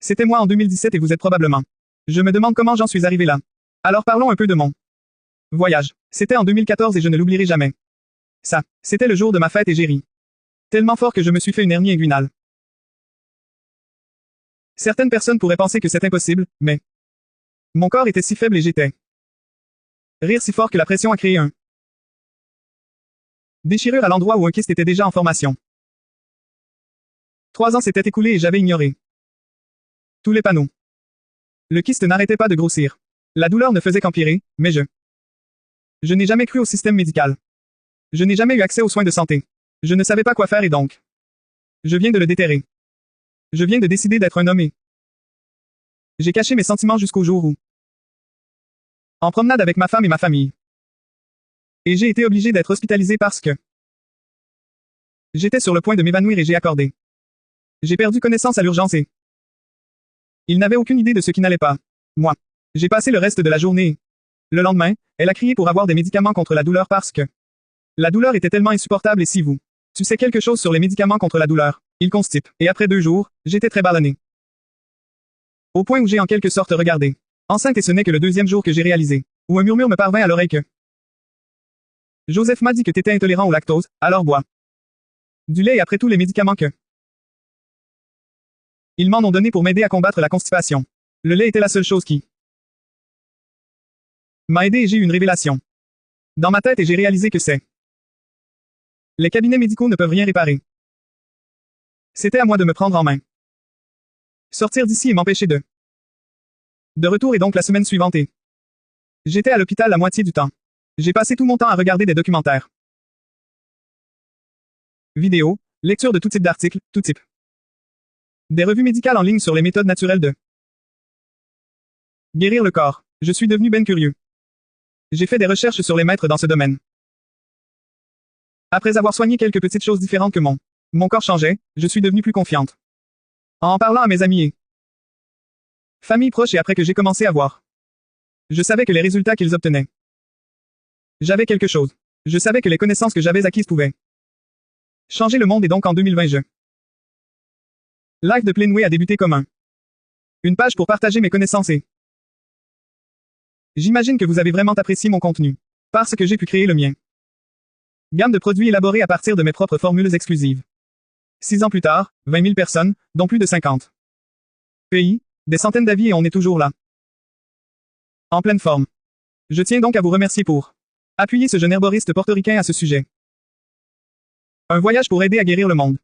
C'était moi en 2017 et vous êtes probablement. Je me demande comment j'en suis arrivé là. Alors parlons un peu de mon voyage. C'était en 2014 et je ne l'oublierai jamais. Ça, c'était le jour de ma fête et j'ai ri. Tellement fort que je me suis fait une hernie inguinale. Certaines personnes pourraient penser que c'est impossible, mais mon corps était si faible et j'étais rire si fort que la pression a créé un déchirure à l'endroit où un kyste était déjà en formation. 3 ans s'étaient écoulés et j'avais ignoré tous les panneaux. Le kyste n'arrêtait pas de grossir. La douleur ne faisait qu'empirer, mais je n'ai jamais cru au système médical. Je n'ai jamais eu accès aux soins de santé. Je ne savais pas quoi faire et donc je viens de le déterrer. Je viens de décider d'être un homme et j'ai caché mes sentiments jusqu'au jour où en promenade avec ma femme et ma famille. Et j'ai été obligé d'être hospitalisé parce que j'étais sur le point de m'évanouir et j'ai accordé. J'ai perdu connaissance à l'urgence et il n'avait aucune idée de ce qui n'allait pas. Moi, j'ai passé le reste de la journée et le lendemain, elle a crié pour avoir des médicaments contre la douleur parce que la douleur était tellement insupportable et si vous tu sais quelque chose sur les médicaments contre la douleur, ils constipent. Et après 2 jours, j'étais très ballonné. Au point où j'ai en quelque sorte regardé enceinte et ce n'est que le 2e jour que j'ai réalisé, où un murmure me parvint à l'oreille que Joseph m'a dit que t'étais intolérant au lactose, alors bois du lait et après tous les médicaments que ils m'en ont donné pour m'aider à combattre la constipation. Le lait était la seule chose qui m'a aidé et j'ai eu une révélation dans ma tête et j'ai réalisé que les cabinets médicaux ne peuvent rien réparer. C'était à moi de me prendre en main. Sortir d'ici et m'empêcher de retour et donc la semaine suivante et j'étais à l'hôpital la moitié du temps. J'ai passé tout mon temps à regarder des documentaires. Vidéos, lecture de tout type d'articles, tout type. Des revues médicales en ligne sur les méthodes naturelles de guérir le corps. Je suis devenu ben curieux. J'ai fait des recherches sur les maîtres dans ce domaine. Après avoir soigné quelques petites choses différentes que mon corps changeait, je suis devenue plus confiante. En parlant à mes amis et famille proche et après que j'ai commencé à voir. Je savais que les résultats qu'ils obtenaient. J'avais quelque chose. Je savais que les connaissances que j'avais acquises pouvaient changer le monde et donc en 2020 Live de Plainway a débuté comme une page pour partager mes connaissances et j'imagine que vous avez vraiment apprécié mon contenu. Parce que j'ai pu créer le mien. Gamme de produits élaborés à partir de mes propres formules exclusives. 6 ans plus tard, 20 000 personnes, dont plus de 50 pays, des centaines d'avis et on est toujours là. En pleine forme. Je tiens donc à vous remercier pour appuyer ce jeune herboriste portoricain à ce sujet. Un voyage pour aider à guérir le monde.